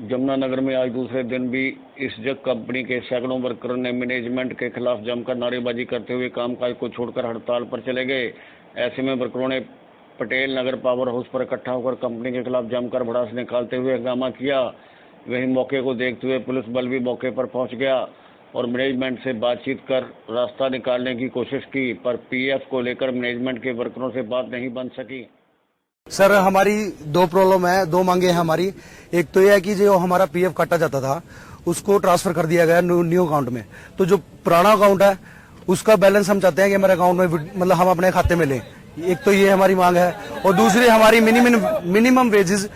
जमुनानगर में आज दूसरे दिन भी इस जग कंपनी के सैकड़ों वर्करों ने मैनेजमेंट के खिलाफ जमकर नारेबाजी करते हुए कामकाज को छोड़कर हड़ताल पर चले गए। ऐसे में वर्करों ने पटेल नगर पावर हाउस पर इकट्ठा होकर कंपनी के खिलाफ जमकर भड़ास निकालते हुए हंगामा किया। वहीं मौके को देखते हुए पुलिस बल भी मौके पर पहुंच गया और मैनेजमेंट से बातचीत कर रास्ता निकालने की कोशिश की, पर पीएफ को लेकर मैनेजमेंट के वर्करों से बात नहीं बन सकी। सर, हमारी दो प्रॉब्लम है, दो मांगे हैं हमारी। एक तो यह है कि जो हमारा पीएफ काटा जाता था उसको ट्रांसफर कर दिया गया न्यू अकाउंट में, तो जो पुराना अकाउंट है उसका बैलेंस हम चाहते हैं कि हमारे अकाउंट में मतलब हम अपने खाते में लें। एक तो ये हमारी मांग है, और दूसरी हमारी मिनिमम वेजेस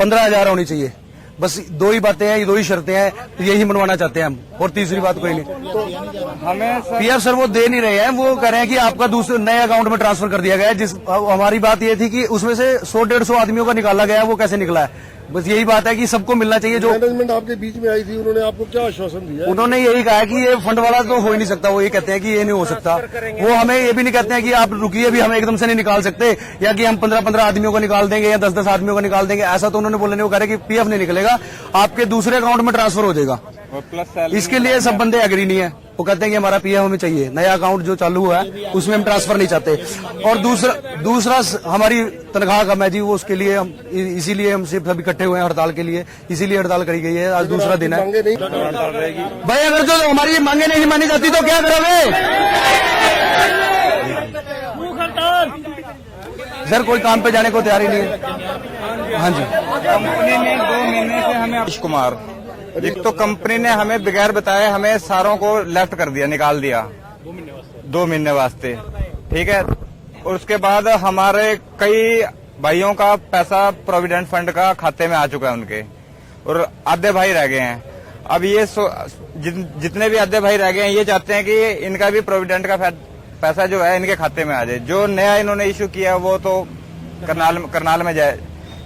15,000 होनी चाहिए। बस दो ही बातें हैं, दो ही शर्तें हैं, यही मनवाना चाहते हैं हम, और तीसरी बात कोई नहीं। तो हमें पीएफ सर वो दे नहीं रहे हैं, वो कह रहे हैं कि आपका दूसरे नए अकाउंट में ट्रांसफर कर दिया गया है। हमारी बात ये थी कि उसमें से 100-150 आदमियों का निकाला गया है, वो कैसे निकला है। बस यही बात है कि सबको मिलना चाहिए। जो मैनेजमेंट आपके बीच में आई थी, उन्होंने आपको क्या आश्वासन दिया? उन्होंने यही कहा कि ये फंड वाला तो हो ही नहीं सकता। वो ये कहते हैं कि ये नहीं हो सकता। वो हमें ये भी नहीं कहते हैं कि आप रुकिए, भी हम एकदम से नहीं निकाल सकते, या कि हम 15-15 आदमियों को निकाल देंगे या 10-10 आदमियों को निकाल देंगे, ऐसा तो उन्होंने बोले नहीं। वो कह रहे कि पीएफ नहीं निकलेगा, आपके दूसरे अकाउंट में ट्रांसफर हो जाएगा। इसके लिए सब बंदे एग्री नहीं है। वो कहते हैं कि हमारा पीएफ हमें चाहिए, नया अकाउंट जो चालू हुआ है उसमें हम ट्रांसफर नहीं चाहते। और दूसरा हमारी तनख्वाह कम है जी, वो उसके लिए हम इसीलिए हम सिर्फ अभी इकट्ठे हुए हैं हड़ताल के लिए, इसीलिए हड़ताल करी गई है। आज दूसरा दिन है भाई। अगर जो हमारी मांगे नहीं मानी जाती तो क्या करोगे सर? कोई काम पे जाने को तैयार ही नहीं है। हाँ जी, कंपनी ने 2 महीने से हमें कुमार, एक तो कंपनी ने हमें बगैर बताए हमें सारों को लेफ्ट कर दिया, निकाल दिया 2 महीने वास्ते, ठीक है। और उसके बाद हमारे कई भाइयों का पैसा प्रोविडेंट फंड का खाते में आ चुका है उनके, और आधे भाई रह गए हैं। अब ये जितने भी आधे भाई रह गए हैं ये चाहते हैं कि इनका भी प्रोविडेंट का पैसा जो है इनके खाते में आ जाए। जो नया इन्होंने इश्यू किया वो तो करनाल में जाए।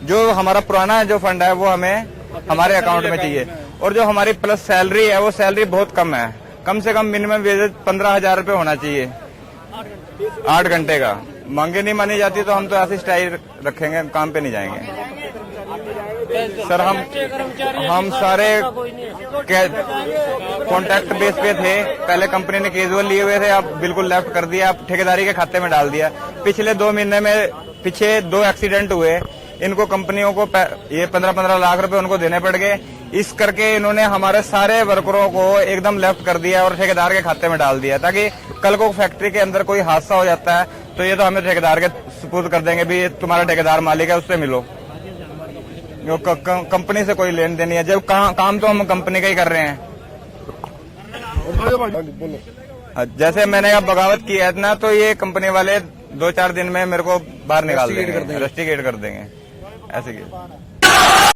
जो हमारा पुराना जो फंड है वो हमें हमारे अकाउंट में चाहिए। और जो हमारी प्लस सैलरी है वो सैलरी बहुत कम है, कम से कम मिनिमम वेजेस 15,000 रुपये होना चाहिए 8 घंटे का। मांगे नहीं मानी जाती तो हम तो ऐसी स्टाइल रखेंगे, काम पे नहीं जाएंगे सर। हम सारे कॉन्ट्रैक्ट बेस पे थे, पहले कंपनी ने कैजुअल लिए हुए थे, अब बिल्कुल लेफ्ट कर दिया, अब ठेकेदारी के खाते में डाल दिया। पिछले 2 महीने में पीछे 2 एक्सीडेंट हुए, इनको कंपनियों को ये 15-15 लाख रुपए उनको देने पड़ गए। इस करके इन्होंने हमारे सारे वर्करों को एकदम लेफ्ट कर दिया और ठेकेदार के खाते में डाल दिया, ताकि कल को फैक्ट्री के अंदर कोई हादसा हो जाता है तो ये तो हमें ठेकेदार के सुपुर्द कर देंगे, भी तुम्हारा ठेकेदार मालिक है उससे मिलो। कंपनी से कोई लेन देन नहीं है, जब काम तो हम कंपनी का ही कर रहे हैं। जैसे मैंने अब बगावत की है ना, तो ये कंपनी वाले 2-4 दिन में मेरे को बाहर निकाल देंगे, रस्टिकेट कर देंगे ऐसे।